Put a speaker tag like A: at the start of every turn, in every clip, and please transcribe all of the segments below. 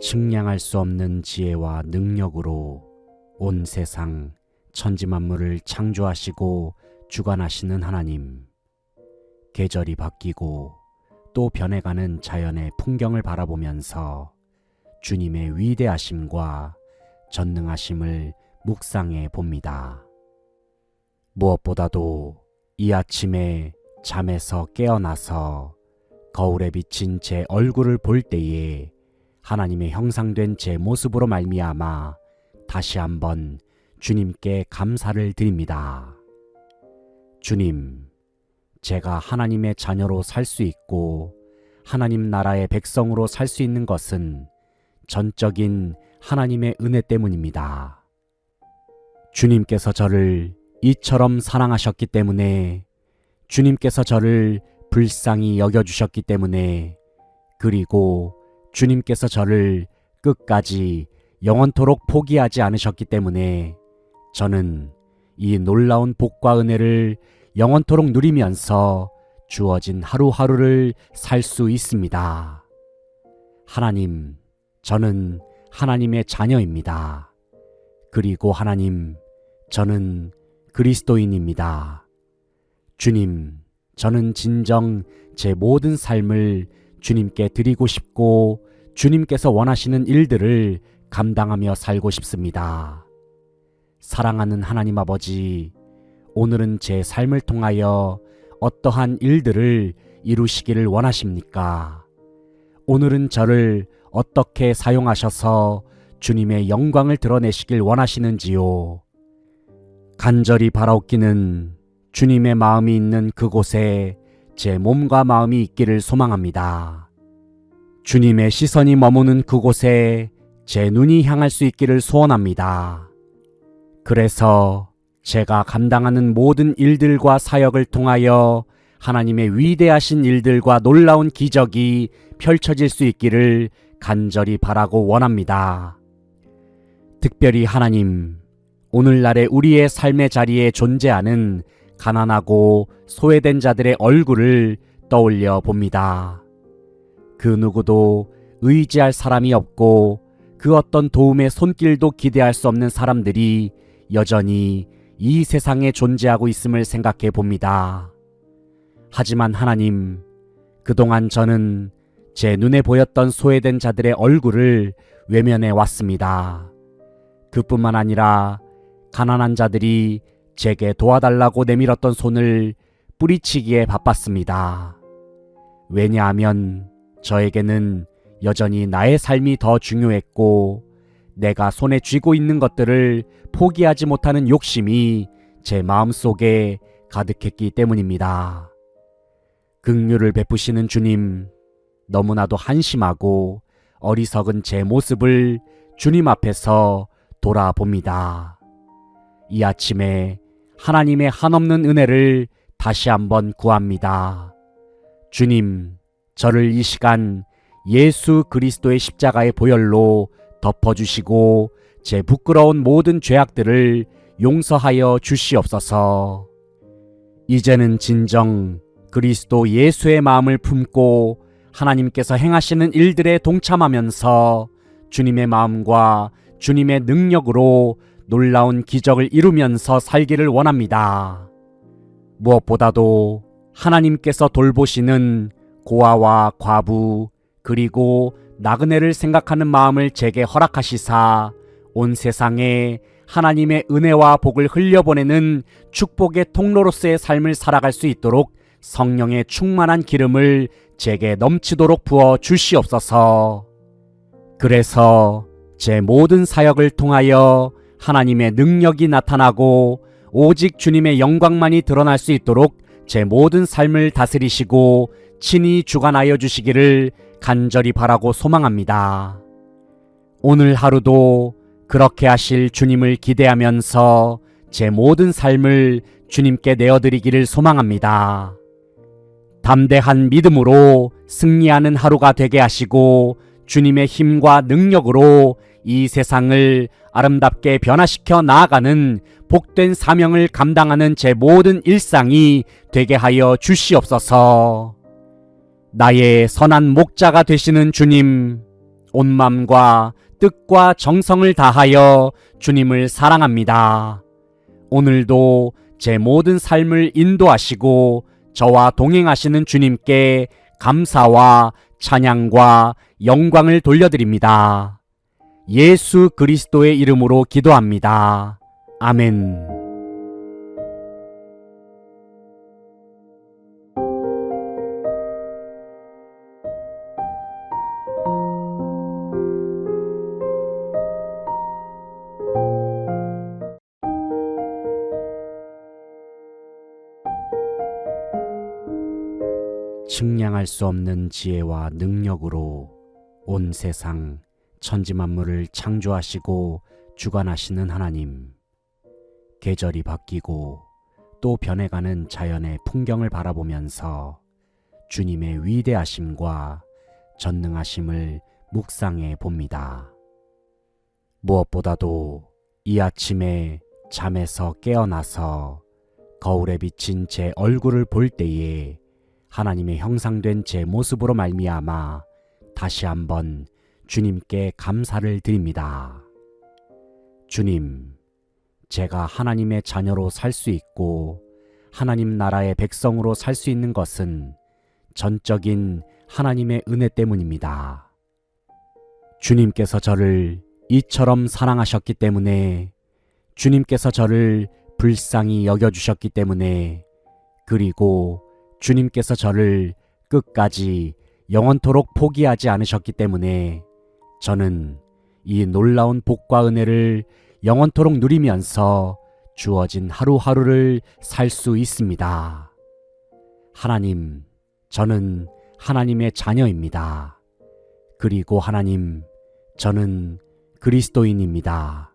A: 측량할 수 없는 지혜와 능력으로 온 세상 천지만물을 창조하시고 주관하시는 하나님, 계절이 바뀌고 또 변해가는 자연의 풍경을 바라보면서 주님의 위대하심과 전능하심을 묵상해 봅니다. 무엇보다도 이 아침에 잠에서 깨어나서 거울에 비친 제 얼굴을 볼 때에 하나님의 형상된 제 모습으로 말미암아 다시 한번 주님께 감사를 드립니다. 주님, 제가 하나님의 자녀로 살 수 있고 하나님 나라의 백성으로 살 수 있는 것은 전적인 하나님의 은혜 때문입니다. 주님께서 저를 이처럼 사랑하셨기 때문에, 주님께서 저를 불쌍히 여겨주셨기 때문에, 그리고 주님께서 저를 끝까지 영원토록 포기하지 않으셨기 때문에 저는 이 놀라운 복과 은혜를 영원토록 누리면서 주어진 하루하루를 살 수 있습니다. 하나님, 저는 하나님의 자녀입니다. 그리고 하나님, 저는 그리스도인입니다. 주님, 저는 진정 제 모든 삶을 주님께 드리고 싶고 주님께서 원하시는 일들을 감당하며 살고 싶습니다. 사랑하는 하나님 아버지, 오늘은 제 삶을 통하여 어떠한 일들을 이루시기를 원하십니까? 오늘은 저를 어떻게 사용하셔서 주님의 영광을 드러내시길 원하시는지요? 간절히 바라옵기는 주님의 마음이 있는 그곳에 제 몸과 마음이 있기를 소망합니다. 주님의 시선이 머무는 그곳에 제 눈이 향할 수 있기를 소원합니다. 그래서 제가 감당하는 모든 일들과 사역을 통하여 하나님의 위대하신 일들과 놀라운 기적이 펼쳐질 수 있기를 간절히 바라고 원합니다. 특별히 하나님, 오늘날의 우리의 삶의 자리에 존재하는 가난하고 소외된 자들의 얼굴을 떠올려 봅니다. 그 누구도 의지할 사람이 없고 그 어떤 도움의 손길도 기대할 수 없는 사람들이 여전히 이 세상에 존재하고 있음을 생각해 봅니다. 하지만 하나님, 그동안 저는 제 눈에 보였던 소외된 자들의 얼굴을 외면해 왔습니다. 그뿐만 아니라 가난한 자들이 제게 도와달라고 내밀었던 손을 뿌리치기에 바빴습니다. 왜냐하면 저에게는 여전히 나의 삶이 더 중요했고 내가 손에 쥐고 있는 것들을 포기하지 못하는 욕심이 제 마음속에 가득했기 때문입니다. 긍휼을 베푸시는 주님, 너무나도 한심하고 어리석은 제 모습을 주님 앞에서 돌아봅니다. 이 아침에 하나님의 한없는 은혜를 다시 한번 구합니다. 주님, 저를 이 시간 예수 그리스도의 십자가의 보혈로 덮어주시고 제 부끄러운 모든 죄악들을 용서하여 주시옵소서. 이제는 진정 그리스도 예수의 마음을 품고 하나님께서 행하시는 일들에 동참하면서 주님의 마음과 주님의 능력으로 놀라운 기적을 이루면서 살기를 원합니다. 무엇보다도 하나님께서 돌보시는 고아와 과부 그리고 나그네를 생각하는 마음을 제게 허락하시사 온 세상에 하나님의 은혜와 복을 흘려보내는 축복의 통로로서의 삶을 살아갈 수 있도록 성령의 충만한 기름을 제게 넘치도록 부어 주시옵소서. 그래서 제 모든 사역을 통하여 하나님의 능력이 나타나고 오직 주님의 영광만이 드러날 수 있도록 제 모든 삶을 다스리시고 친히 주관하여 주시기를 간절히 바라고 소망합니다. 오늘 하루도 그렇게 하실 주님을 기대하면서 제 모든 삶을 주님께 내어드리기를 소망합니다. 담대한 믿음으로 승리하는 하루가 되게 하시고 주님의 힘과 능력으로 이 세상을 아름답게 변화시켜 나아가는 복된 사명을 감당하는 제 모든 일상이 되게 하여 주시옵소서. 나의 선한 목자가 되시는 주님, 온 마음과 뜻과 정성을 다하여 주님을 사랑합니다. 오늘도 제 모든 삶을 인도하시고 저와 동행하시는 주님께 감사와 찬양과 영광을 돌려드립니다. 예수 그리스도의 이름으로 기도합니다. 아멘. 측량할 수 없는 지혜와 능력으로 온 세상 천지만물을 창조하시고 주관하시는 하나님, 계절이 바뀌고 또 변해가는 자연의 풍경을 바라보면서 주님의 위대하심과 전능하심을 묵상해 봅니다. 무엇보다도 이 아침에 잠에서 깨어나서 거울에 비친 제 얼굴을 볼 때에 하나님의 형상된 제 모습으로 말미암아 다시 한번 주님께 감사를 드립니다. 주님, 제가 하나님의 자녀로 살 수 있고 하나님 나라의 백성으로 살 수 있는 것은 전적인 하나님의 은혜 때문입니다. 주님께서 저를 이처럼 사랑하셨기 때문에, 주님께서 저를 불쌍히 여겨주셨기 때문에, 그리고 주님께서 저를 끝까지 영원토록 포기하지 않으셨기 때문에 저는 이 놀라운 복과 은혜를 영원토록 누리면서 주어진 하루하루를 살 수 있습니다. 하나님, 저는 하나님의 자녀입니다. 그리고 하나님, 저는 그리스도인입니다.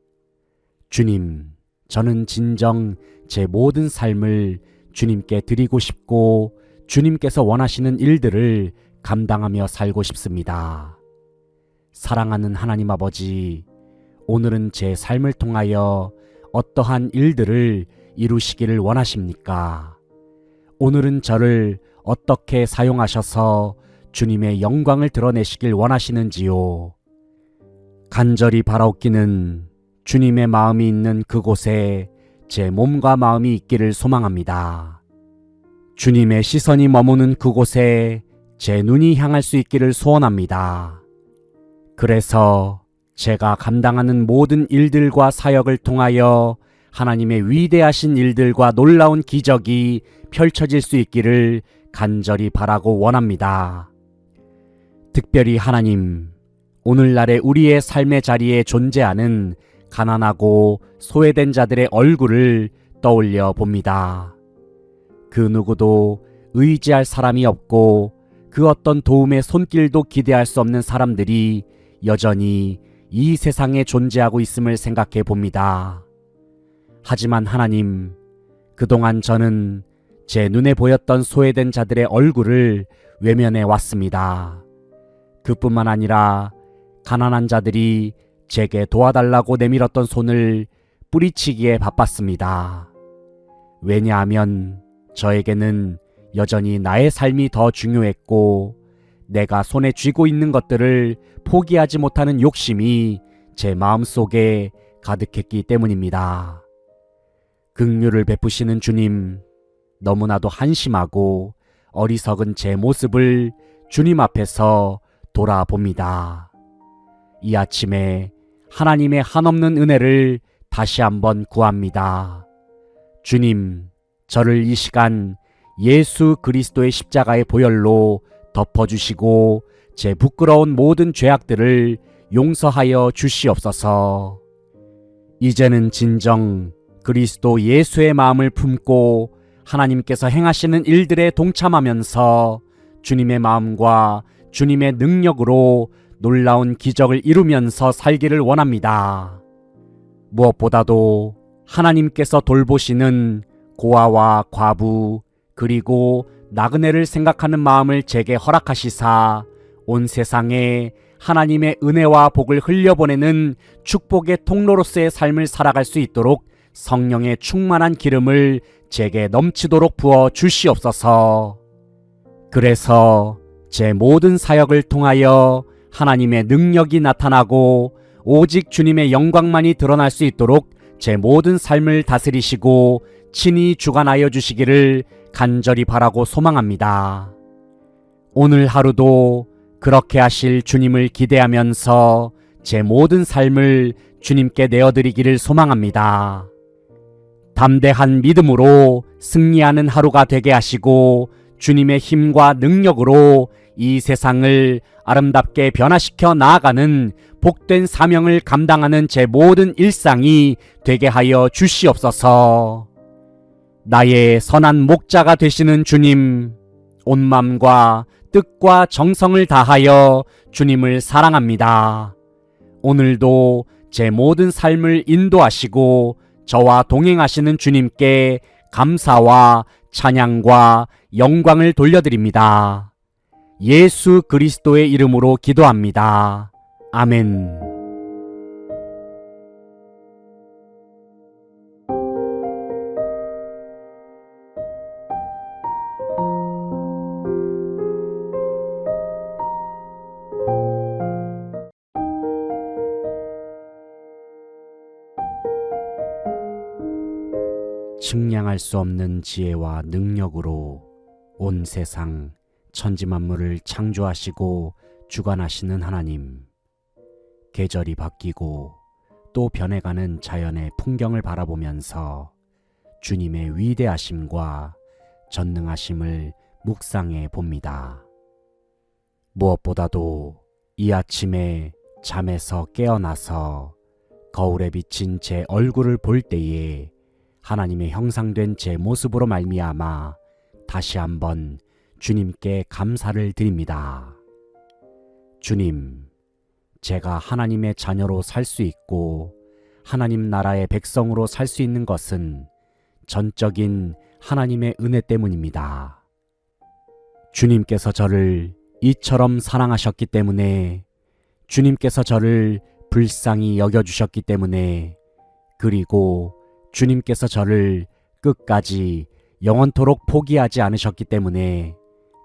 A: 주님, 저는 진정 제 모든 삶을 주님께 드리고 싶고 주님께서 원하시는 일들을 감당하며 살고 싶습니다. 사랑하는 하나님 아버지, 오늘은 제 삶을 통하여 어떠한 일들을 이루시기를 원하십니까? 오늘은 저를 어떻게 사용하셔서 주님의 영광을 드러내시길 원하시는지요? 간절히 바라옵기는 주님의 마음이 있는 그곳에 제 몸과 마음이 있기를 소망합니다. 주님의 시선이 머무는 그곳에 제 눈이 향할 수 있기를 소원합니다. 그래서 제가 감당하는 모든 일들과 사역을 통하여 하나님의 위대하신 일들과 놀라운 기적이 펼쳐질 수 있기를 간절히 바라고 원합니다. 특별히 하나님, 오늘날의 우리의 삶의 자리에 존재하는 가난하고 소외된 자들의 얼굴을 떠올려 봅니다. 그 누구도 의지할 사람이 없고 그 어떤 도움의 손길도 기대할 수 없는 사람들이 여전히 이 세상에 존재하고 있음을 생각해 봅니다. 하지만 하나님, 그동안 저는 제 눈에 보였던 소외된 자들의 얼굴을 외면해 왔습니다. 그뿐만 아니라 가난한 자들이 제게 도와달라고 내밀었던 손을 뿌리치기에 바빴습니다. 왜냐하면 저에게는 여전히 나의 삶이 더 중요했고 내가 손에 쥐고 있는 것들을 포기하지 못하는 욕심이 제 마음속에 가득했기 때문입니다. 긍휼을 베푸시는 주님, 너무나도 한심하고 어리석은 제 모습을 주님 앞에서 돌아봅니다. 이 아침에 하나님의 한없는 은혜를 다시 한번 구합니다. 주님, 저를 이 시간 예수 그리스도의 십자가의 보혈로 덮어주시고 제 부끄러운 모든 죄악들을 용서하여 주시옵소서. 이제는 진정 그리스도 예수의 마음을 품고 하나님께서 행하시는 일들에 동참하면서 주님의 마음과 주님의 능력으로 놀라운 기적을 이루면서 살기를 원합니다. 무엇보다도 하나님께서 돌보시는 고아와 과부 그리고 나그네를 생각하는 마음을 제게 허락하시사 온 세상에 하나님의 은혜와 복을 흘려보내는 축복의 통로로서의 삶을 살아갈 수 있도록 성령의 충만한 기름을 제게 넘치도록 부어 주시옵소서. 그래서 제 모든 사역을 통하여 하나님의 능력이 나타나고 오직 주님의 영광만이 드러날 수 있도록 제 모든 삶을 다스리시고 친히 주관하여 주시기를 간절히 바라고 소망합니다. 오늘 하루도 그렇게 하실 주님을 기대하면서 제 모든 삶을 주님께 내어드리기를 소망합니다. 담대한 믿음으로 승리하는 하루가 되게 하시고 주님의 힘과 능력으로 이 세상을 아름답게 변화시켜 나아가는 복된 사명을 감당하는 제 모든 일상이 되게 하여 주시옵소서. 나의 선한 목자가 되시는 주님, 온 마음과 뜻과 정성을 다하여 주님을 사랑합니다. 오늘도 제 모든 삶을 인도하시고 저와 동행하시는 주님께 감사와 찬양과 영광을 돌려드립니다. 예수 그리스도의 이름으로 기도합니다. 아멘. 측량할 수 없는 지혜와 능력으로 온 세상 천지만물을 창조하시고 주관하시는 하나님, 계절이 바뀌고 또 변해가는 자연의 풍경을 바라보면서 주님의 위대하심과 전능하심을 묵상해 봅니다. 무엇보다도 이 아침에 잠에서 깨어나서 거울에 비친 제 얼굴을 볼 때에 하나님의 형상된 제 모습으로 말미암아 다시 한번 주님께 감사를 드립니다. 주님, 제가 하나님의 자녀로 살 수 있고 하나님 나라의 백성으로 살 수 있는 것은 전적인 하나님의 은혜 때문입니다. 주님께서 저를 이처럼 사랑하셨기 때문에, 주님께서 저를 불쌍히 여겨주셨기 때문에, 그리고 주님께서 저를 끝까지 영원토록 포기하지 않으셨기 때문에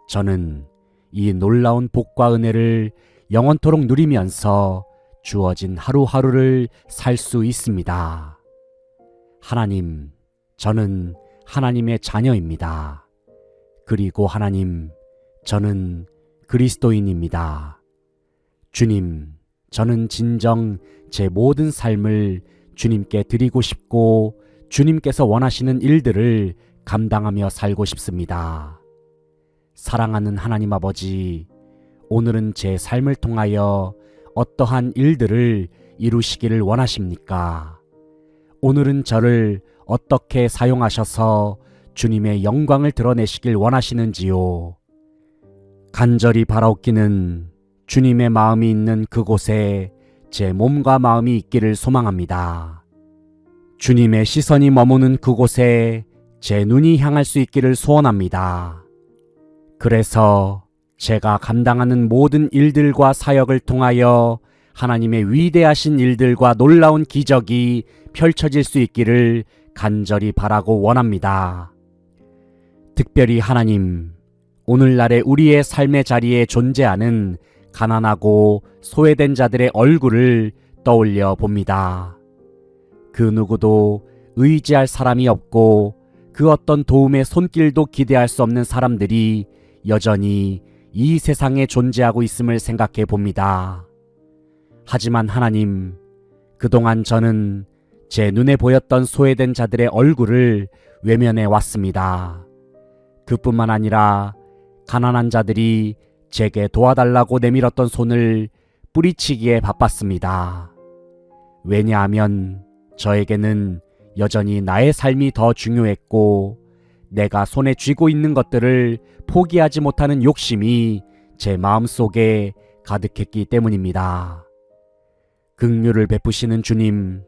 A: 저는 이 놀라운 복과 은혜를 영원토록 누리면서 주어진 하루하루를 살 수 있습니다. 하나님, 저는 하나님의 자녀입니다. 그리고 하나님, 저는 그리스도인입니다. 주님, 저는 진정 제 모든 삶을 주님께 드리고 싶고 주님께서 원하시는 일들을 감당하며 살고 싶습니다. 사랑하는 하나님 아버지, 오늘은 제 삶을 통하여 어떠한 일들을 이루시기를 원하십니까? 오늘은 저를 어떻게 사용하셔서 주님의 영광을 드러내시길 원하시는지요? 간절히 바라옵기는 주님의 마음이 있는 그곳에 제 몸과 마음이 있기를 소망합니다. 주님의 시선이 머무는 그곳에 제 눈이 향할 수 있기를 소원합니다. 그래서 제가 감당하는 모든 일들과 사역을 통하여 하나님의 위대하신 일들과 놀라운 기적이 펼쳐질 수 있기를 간절히 바라고 원합니다. 특별히 하나님, 오늘날의 우리의 삶의 자리에 존재하는 가난하고 소외된 자들의 얼굴을 떠올려 봅니다. 그 누구도 의지할 사람이 없고 그 어떤 도움의 손길도 기대할 수 없는 사람들이 여전히 이 세상에 존재하고 있음을 생각해 봅니다. 하지만 하나님, 그동안 저는 제 눈에 보였던 소외된 자들의 얼굴을 외면해 왔습니다. 그뿐만 아니라 가난한 자들이 제게 도와달라고 내밀었던 손을 뿌리치기에 바빴습니다. 왜냐하면 저에게는 여전히 나의 삶이 더 중요했고 내가 손에 쥐고 있는 것들을 포기하지 못하는 욕심이 제 마음속에 가득했기 때문입니다. 긍휼을 베푸시는 주님,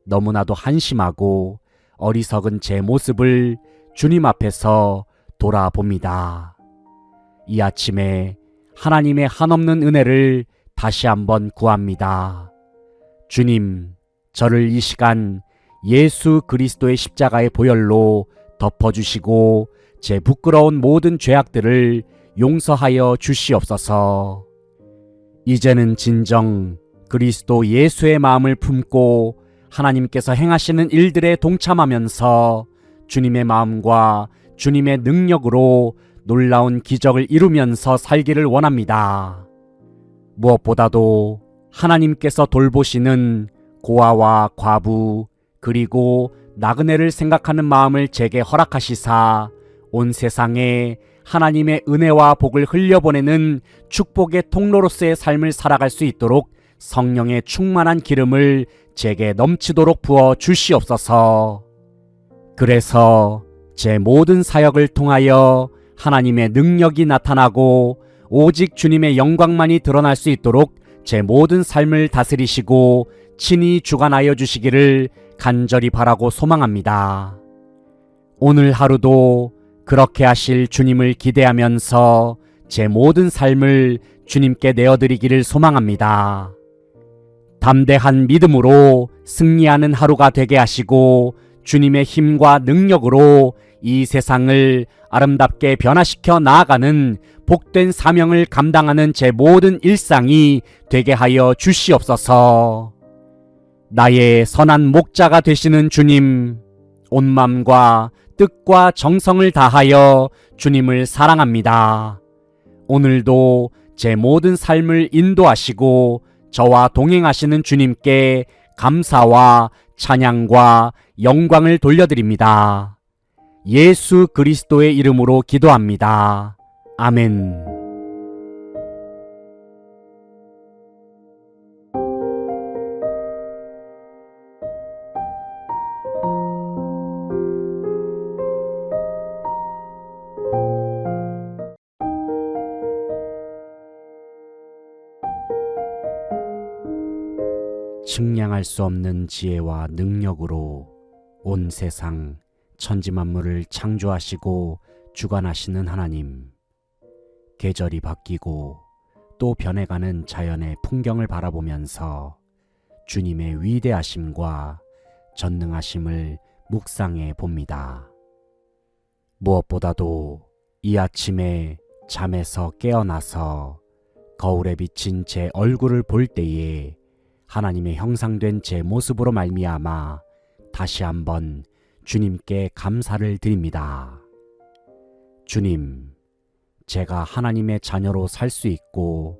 A: 너무나도 한심하고 어리석은 제 모습을 주님 앞에서 돌아봅니다. 이 아침에 하나님의 한없는 은혜를 다시 한번 구합니다. 주님, 저를 이 시간 예수 그리스도의 십자가의 보혈로 덮어주시고 제 부끄러운 모든 죄악들을 용서하여 주시옵소서. 이제는 진정 그리스도 예수의 마음을 품고 하나님께서 행하시는 일들에 동참하면서 주님의 마음과 주님의 능력으로 놀라운 기적을 이루면서 살기를 원합니다. 무엇보다도 하나님께서 돌보시는 고아와 과부 그리고 나그네를 생각하는 마음을 제게 허락하시사 온 세상에 하나님의 은혜와 복을 흘려보내는 축복의 통로로서의 삶을 살아갈 수 있도록 성령의 충만한 기름을 제게 넘치도록 부어 주시옵소서. 그래서 제 모든 사역을 통하여 하나님의 능력이 나타나고 오직 주님의 영광만이 드러날 수 있도록 제 모든 삶을 다스리시고 친히 주관하여 주시기를 간절히 바라고 소망합니다. 오늘 하루도 그렇게 하실 주님을 기대하면서 제 모든 삶을 주님께 내어드리기를 소망합니다. 담대한 믿음으로 승리하는 하루가 되게 하시고 주님의 힘과 능력으로 이 세상을 아름답게 변화시켜 나아가는 복된 사명을 감당하는 제 모든 일상이 되게 하여 주시옵소서. 나의 선한 목자가 되시는 주님, 온 마음과 뜻과 정성을 다하여 주님을 사랑합니다. 오늘도 제 모든 삶을 인도하시고 저와 동행하시는 주님께 감사와 찬양과 영광을 돌려드립니다. 예수 그리스도의 이름으로 기도합니다. 아멘. 측량할 수 없는 지혜와 능력으로 온 세상 천지만물을 창조하시고 주관하시는 하나님, 계절이 바뀌고 또 변해가는 자연의 풍경을 바라보면서 주님의 위대하심과 전능하심을 묵상해 봅니다. 무엇보다도 이 아침에 잠에서 깨어나서 거울에 비친 제 얼굴을 볼 때에 하나님의 형상된 제 모습으로 말미암아 다시 한번 주님께 감사를 드립니다. 주님, 제가 하나님의 자녀로 살 수 있고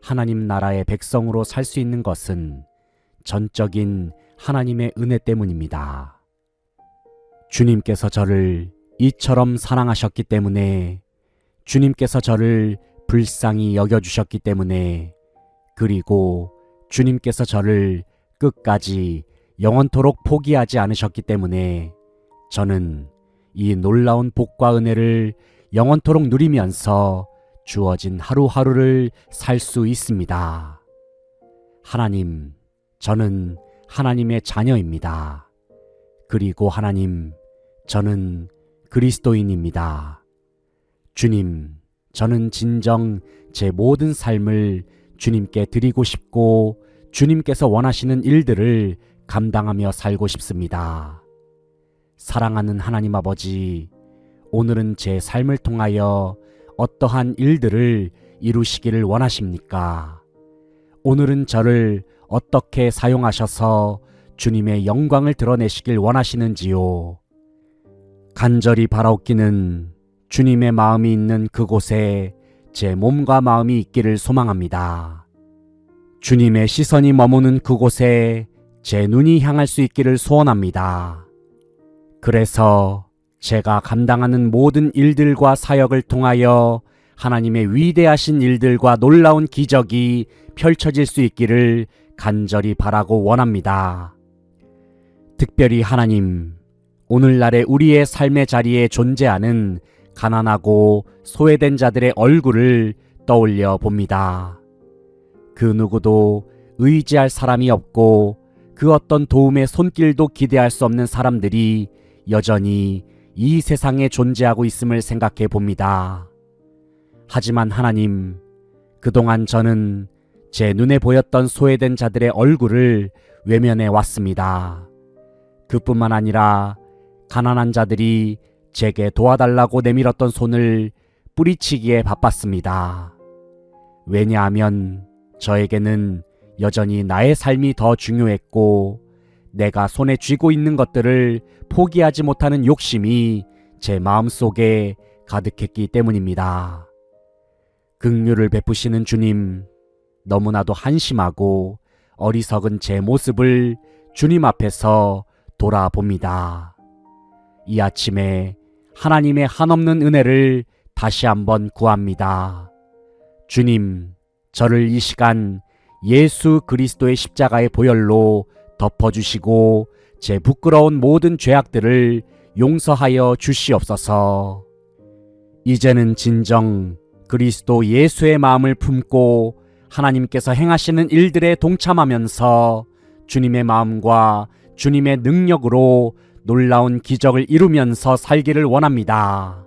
A: 하나님 나라의 백성으로 살 수 있는 것은 전적인 하나님의 은혜 때문입니다. 주님께서 저를 이처럼 사랑하셨기 때문에, 주님께서 저를 불쌍히 여겨주셨기 때문에, 그리고 주님께서 저를 끝까지 영원토록 포기하지 않으셨기 때문에 저는 이 놀라운 복과 은혜를 영원토록 누리면서 주어진 하루하루를 살 수 있습니다. 하나님, 저는 하나님의 자녀입니다. 그리고 하나님, 저는 그리스도인입니다. 주님, 저는 진정 제 모든 삶을 주님께 드리고 싶고 주님께서 원하시는 일들을 감당하며 살고 싶습니다. 사랑하는 하나님 아버지, 오늘은 제 삶을 통하여 어떠한 일들을 이루시기를 원하십니까? 오늘은 저를 어떻게 사용하셔서 주님의 영광을 드러내시길 원하시는지요? 간절히 바라옵기는 주님의 마음이 있는 그곳에 제 몸과 마음이 있기를 소망합니다. 주님의 시선이 머무는 그곳에 제 눈이 향할 수 있기를 소원합니다. 그래서 제가 감당하는 모든 일들과 사역을 통하여 하나님의 위대하신 일들과 놀라운 기적이 펼쳐질 수 있기를 간절히 바라고 원합니다. 특별히 하나님, 오늘날의 우리의 삶의 자리에 존재하는 가난하고 소외된 자들의 얼굴을 떠올려 봅니다. 그 누구도 의지할 사람이 없고 그 어떤 도움의 손길도 기대할 수 없는 사람들이 여전히 이 세상에 존재하고 있음을 생각해 봅니다. 하지만 하나님, 그동안 저는 제 눈에 보였던 소외된 자들의 얼굴을 외면해 왔습니다. 그뿐만 아니라 가난한 자들이 제게 도와달라고 내밀었던 손을 뿌리치기에 바빴습니다. 왜냐하면 저에게는 여전히 나의 삶이 더 중요했고 내가 손에 쥐고 있는 것들을 포기하지 못하는 욕심이 제 마음속에 가득했기 때문입니다. 긍휼을 베푸시는 주님, 너무나도 한심하고 어리석은 제 모습을 주님 앞에서 돌아봅니다. 이 아침에 하나님의 한없는 은혜를 다시 한번 구합니다. 주님, 저를 이 시간 예수 그리스도의 십자가의 보혈로 덮어주시고 제 부끄러운 모든 죄악들을 용서하여 주시옵소서. 이제는 진정 그리스도 예수의 마음을 품고 하나님께서 행하시는 일들에 동참하면서 주님의 마음과 주님의 능력으로 놀라운 기적을 이루면서 살기를 원합니다.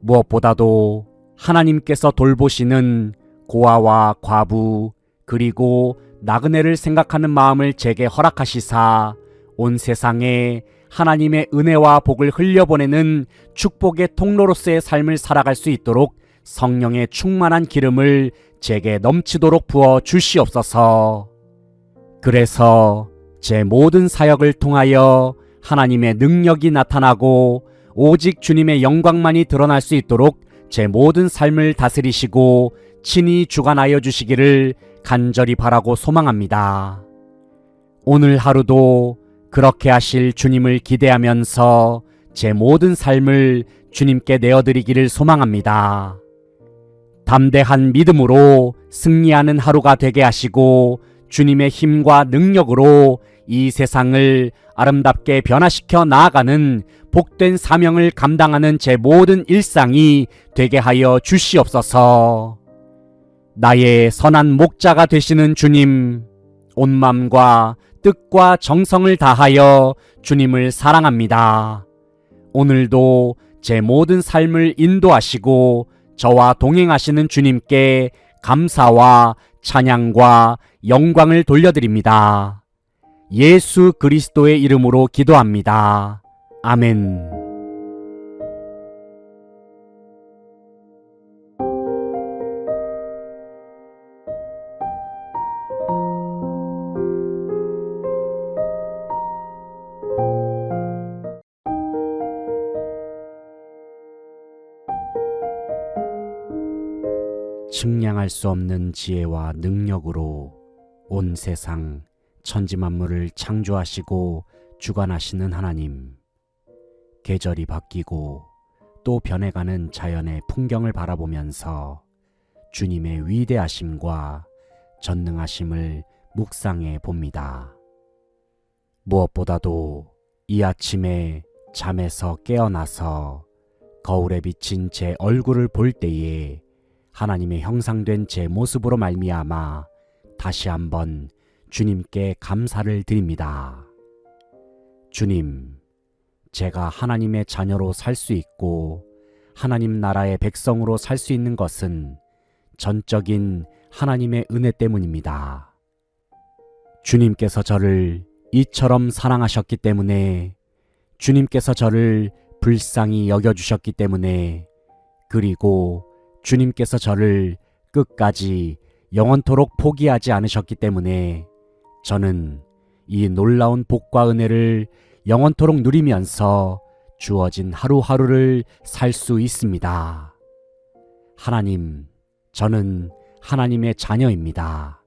A: 무엇보다도 하나님께서 돌보시는 고아와 과부 그리고 나그네를 생각하는 마음을 제게 허락하시사 온 세상에 하나님의 은혜와 복을 흘려보내는 축복의 통로로서의 삶을 살아갈 수 있도록 성령의 충만한 기름을 제게 넘치도록 부어 주시옵소서. 그래서 제 모든 사역을 통하여 하나님의 능력이 나타나고 오직 주님의 영광만이 드러날 수 있도록 제 모든 삶을 다스리시고 친히 주관하여 주시기를 간절히 바라고 소망합니다. 오늘 하루도 그렇게 하실 주님을 기대하면서 제 모든 삶을 주님께 내어드리기를 소망합니다. 담대한 믿음으로 승리하는 하루가 되게 하시고 주님의 힘과 능력으로 이 세상을 아름답게 변화시켜 나아가는 복된 사명을 감당하는 제 모든 일상이 되게 하여 주시옵소서. 나의 선한 목자가 되시는 주님, 온 마음과 뜻과 정성을 다하여 주님을 사랑합니다. 오늘도 제 모든 삶을 인도하시고 저와 동행하시는 주님께 감사와 찬양과 영광을 돌려드립니다. 예수 그리스도의 이름으로 기도합니다. 아멘. 측량할 수 없는 지혜와 능력으로 온 세상 천지만물을 창조하시고 주관하시는 하나님, 계절이 바뀌고 또 변해가는 자연의 풍경을 바라보면서 주님의 위대하심과 전능하심을 묵상해 봅니다. 무엇보다도 이 아침에 잠에서 깨어나서 거울에 비친 제 얼굴을 볼 때에 하나님의 형상된 제 모습으로 말미암아 다시 한번 주님께 감사를 드립니다. 주님, 제가 하나님의 자녀로 살 수 있고 하나님 나라의 백성으로 살 수 있는 것은 전적인 하나님의 은혜 때문입니다. 주님께서 저를 이처럼 사랑하셨기 때문에, 주님께서 저를 불쌍히 여겨주셨기 때문에, 그리고 주님께서 저를 끝까지 영원토록 포기하지 않으셨기 때문에 저는 이 놀라운 복과 은혜를 영원토록 누리면서 주어진 하루하루를 살 수 있습니다. 하나님, 저는 하나님의 자녀입니다.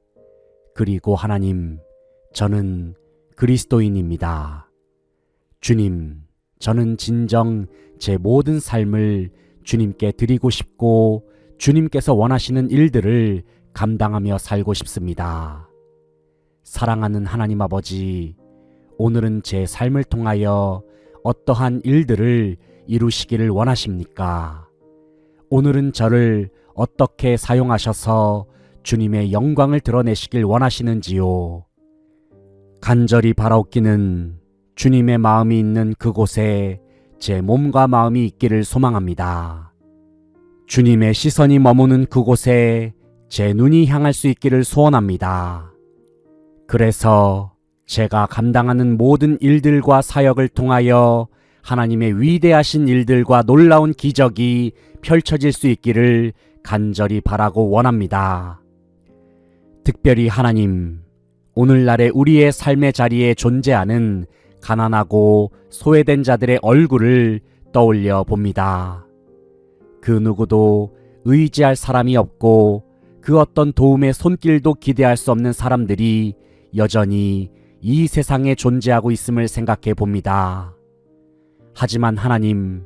A: 그리고 하나님, 저는 그리스도인입니다. 주님, 저는 진정 제 모든 삶을 주님께 드리고 싶고 주님께서 원하시는 일들을 감당하며 살고 싶습니다. 사랑하는 하나님 아버지, 오늘은 제 삶을 통하여 어떠한 일들을 이루시기를 원하십니까? 오늘은 저를 어떻게 사용하셔서 주님의 영광을 드러내시길 원하시는지요? 간절히 바라옵기는 주님의 마음이 있는 그곳에 제 몸과 마음이 있기를 소망합니다. 주님의 시선이 머무는 그곳에 제 눈이 향할 수 있기를 소원합니다. 그래서 제가 감당하는 모든 일들과 사역을 통하여 하나님의 위대하신 일들과 놀라운 기적이 펼쳐질 수 있기를 간절히 바라고 원합니다. 특별히 하나님, 오늘날의 우리의 삶의 자리에 존재하는 가난하고 소외된 자들의 얼굴을 떠올려 봅니다. 그 누구도 의지할 사람이 없고 그 어떤 도움의 손길도 기대할 수 없는 사람들이 여전히 이 세상에 존재하고 있음을 생각해 봅니다. 하지만 하나님,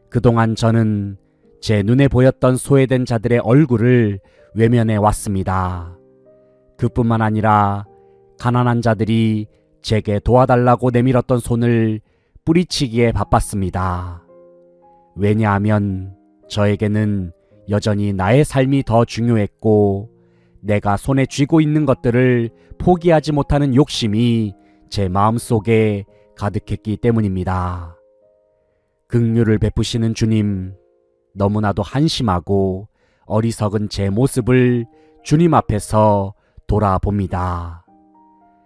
A: 그동안 저는 제 눈에 보였던 소외된 자들의 얼굴을 외면해 왔습니다. 그뿐만 아니라 가난한 자들이 제게 도와달라고 내밀었던 손을 뿌리치기에 바빴습니다. 왜냐하면 저에게는 여전히 나의 삶이 더 중요했고 내가 손에 쥐고 있는 것들을 포기하지 못하는 욕심이 제 마음속에 가득했기 때문입니다. 긍휼을 베푸시는 주님, 너무나도 한심하고 어리석은 제 모습을 주님 앞에서 돌아봅니다.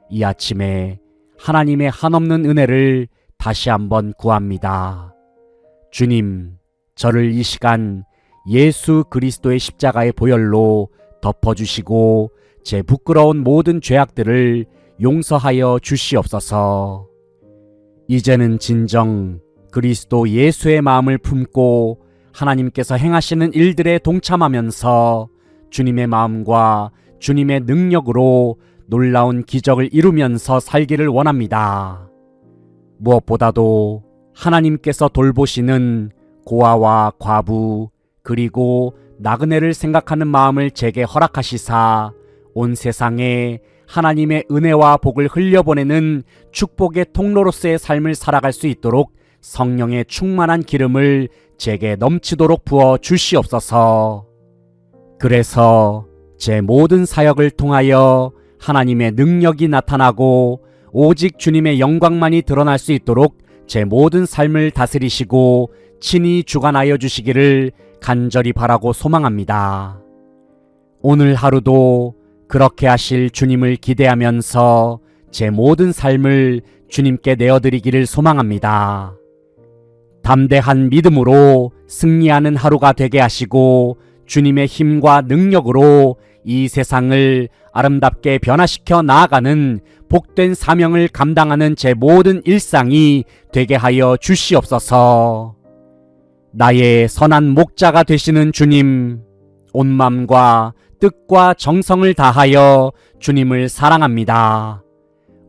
A: 이 아침에 하나님의 한없는 은혜를 다시 한번 구합니다. 주님, 저를 이 시간 예수 그리스도의 십자가의 보혈로 덮어주시고 제 부끄러운 모든 죄악들을 용서하여 주시옵소서. 이제는 진정 그리스도 예수의 마음을 품고 하나님께서 행하시는 일들에 동참하면서 주님의 마음과 주님의 능력으로 놀라운 기적을 이루면서 살기를 원합니다. 무엇보다도 하나님께서 돌보시는 고아와 과부 그리고 나그네를 생각하는 마음을 제게 허락하시사 온 세상에 하나님의 은혜와 복을 흘려보내는 축복의 통로로서의 삶을 살아갈 수 있도록 성령의 충만한 기름을 제게 넘치도록 부어 주시옵소서. 그래서 제 모든 사역을 통하여 하나님의 능력이 나타나고 오직 주님의 영광만이 드러날 수 있도록 제 모든 삶을 다스리시고 친히 주관하여 주시기를 간절히 바라고 소망합니다. 오늘 하루도 그렇게 하실 주님을 기대하면서 제 모든 삶을 주님께 내어드리기를 소망합니다. 담대한 믿음으로 승리하는 하루가 되게 하시고 주님의 힘과 능력으로 이 세상을 아름답게 변화시켜 나아가는 복된 사명을 감당하는 제 모든 일상이 되게 하여 주시옵소서. 나의 선한 목자가 되시는 주님, 온 마음과 뜻과 정성을 다하여 주님을 사랑합니다.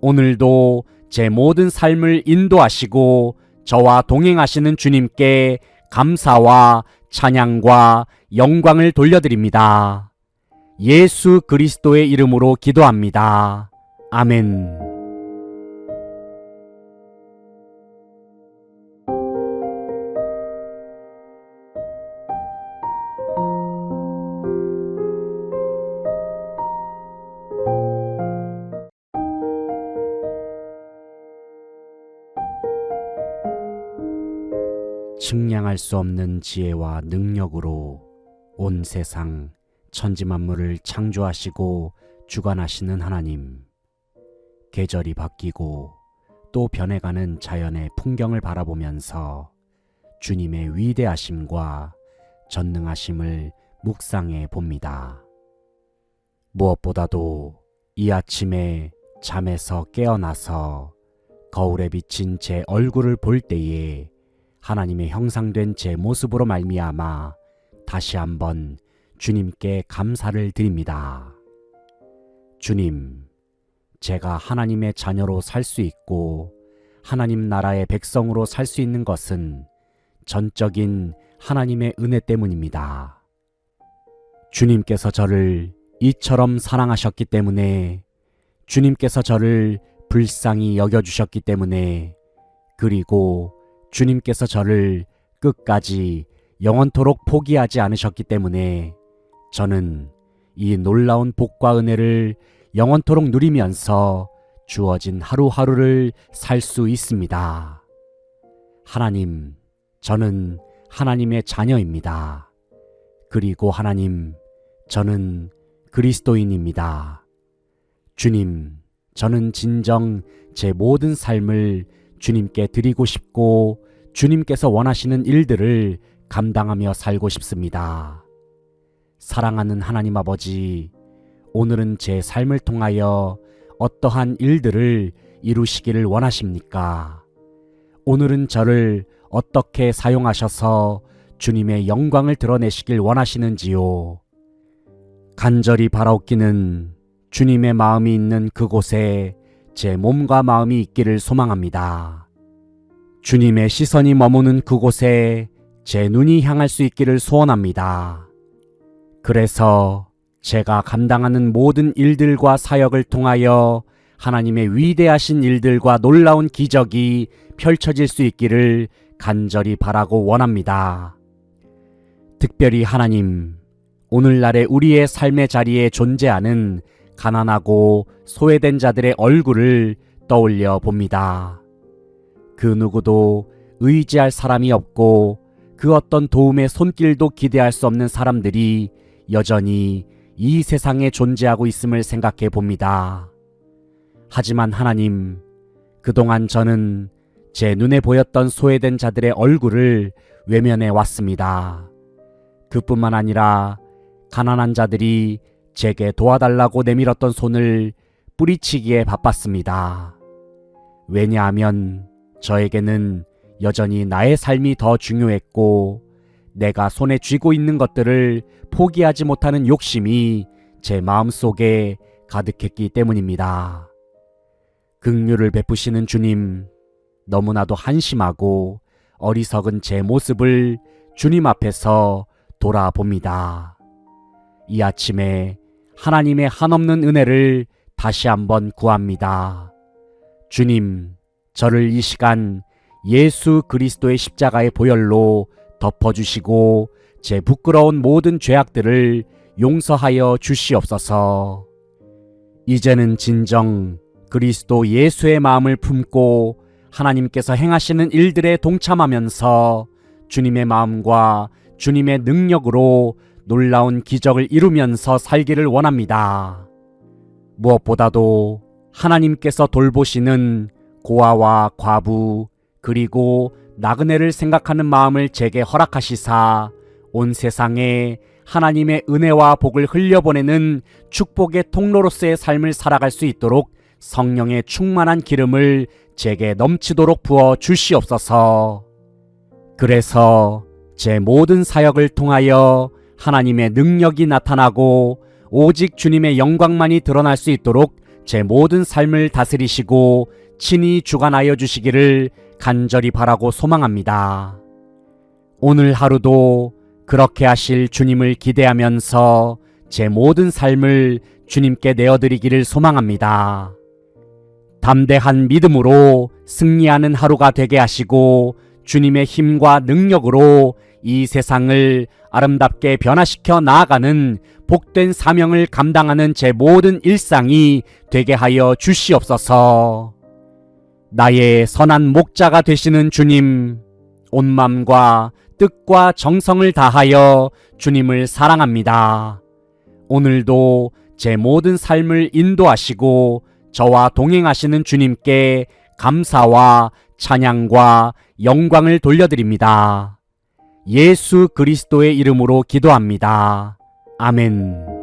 A: 오늘도 제 모든 삶을 인도하시고 저와 동행하시는 주님께 감사와 찬양과 영광을 돌려드립니다. 예수 그리스도의 이름으로 기도합니다. 아멘. 측량할 수 없는 지혜와 능력으로 온 세상 천지만물을 창조하시고 주관하시는 하나님, 계절이 바뀌고 또 변해가는 자연의 풍경을 바라보면서 주님의 위대하심과 전능하심을 묵상해 봅니다. 무엇보다도 이 아침에 잠에서 깨어나서 거울에 비친 제 얼굴을 볼 때에 하나님의 형상된 제 모습으로 말미암아 다시 한번 주님께 감사를 드립니다. 주님, 제가 하나님의 자녀로 살 수 있고 하나님 나라의 백성으로 살 수 있는 것은 전적인 하나님의 은혜 때문입니다. 주님께서 저를 이처럼 사랑하셨기 때문에, 주님께서 저를 불쌍히 여겨주셨기 때문에, 그리고 주님께서 저를 끝까지 영원토록 포기하지 않으셨기 때문에 저는 이 놀라운 복과 은혜를 영원토록 누리면서 주어진 하루하루를 살 수 있습니다. 하나님, 저는 하나님의 자녀입니다. 그리고 하나님, 저는 그리스도인입니다. 주님, 저는 진정 제 모든 삶을 주님께 드리고 싶고 주님께서 원하시는 일들을 감당하며 살고 싶습니다. 사랑하는 하나님 아버지, 오늘은 제 삶을 통하여 어떠한 일들을 이루시기를 원하십니까? 오늘은 저를 어떻게 사용하셔서 주님의 영광을 드러내시길 원하시는지요? 간절히 바라옵기는 주님의 마음이 있는 그곳에 제 몸과 마음이 있기를 소망합니다. 주님의 시선이 머무는 그곳에 제 눈이 향할 수 있기를 소원합니다. 그래서 제가 감당하는 모든 일들과 사역을 통하여 하나님의 위대하신 일들과 놀라운 기적이 펼쳐질 수 있기를 간절히 바라고 원합니다. 특별히 하나님, 오늘날의 우리의 삶의 자리에 존재하는 가난하고 소외된 자들의 얼굴을 떠올려 봅니다. 그 누구도 의지할 사람이 없고 그 어떤 도움의 손길도 기대할 수 없는 사람들이 여전히 이 세상에 존재하고 있음을 생각해 봅니다. 하지만 하나님, 그동안 저는 제 눈에 보였던 소외된 자들의 얼굴을 외면해 왔습니다. 그뿐만 아니라 가난한 자들이 제게 도와달라고 내밀었던 손을 뿌리치기에 바빴습니다. 왜냐하면 저에게는 여전히 나의 삶이 더 중요했고 내가 손에 쥐고 있는 것들을 포기하지 못하는 욕심이 제 마음속에 가득했기 때문입니다. 긍휼을 베푸시는 주님, 너무나도 한심하고 어리석은 제 모습을 주님 앞에서 돌아봅니다. 이 아침에 하나님의 한없는 은혜를 다시 한번 구합니다. 주님, 저를 이 시간 예수 그리스도의 십자가의 보혈로 덮어주시고 제 부끄러운 모든 죄악들을 용서하여 주시옵소서. 이제는 진정 그리스도 예수의 마음을 품고 하나님께서 행하시는 일들에 동참하면서 주님의 마음과 주님의 능력으로 놀라운 기적을 이루면서 살기를 원합니다. 무엇보다도 하나님께서 돌보시는 고아와 과부 그리고 나그네를 생각하는 마음을 제게 허락하시사 온 세상에 하나님의 은혜와 복을 흘려보내는 축복의 통로로서의 삶을 살아갈 수 있도록 성령의 충만한 기름을 제게 넘치도록 부어 주시옵소서. 그래서 제 모든 사역을 통하여 하나님의 능력이 나타나고 오직 주님의 영광만이 드러날 수 있도록 제 모든 삶을 다스리시고 친히 주관하여 주시기를 간절히 바라고 소망합니다. 오늘 하루도 그렇게 하실 주님을 기대하면서 제 모든 삶을 주님께 내어드리기를 소망합니다. 담대한 믿음으로 승리하는 하루가 되게 하시고 주님의 힘과 능력으로 이 세상을 아름답게 변화시켜 나아가는 복된 사명을 감당하는 제 모든 일상이 되게 하여 주시옵소서. 나의 선한 목자가 되시는 주님, 온 마음과 뜻과 정성을 다하여 주님을 사랑합니다. 오늘도 제 모든 삶을 인도하시고 저와 동행하시는 주님께 감사와 찬양과 영광을 돌려드립니다. 예수 그리스도의 이름으로 기도합니다. 아멘.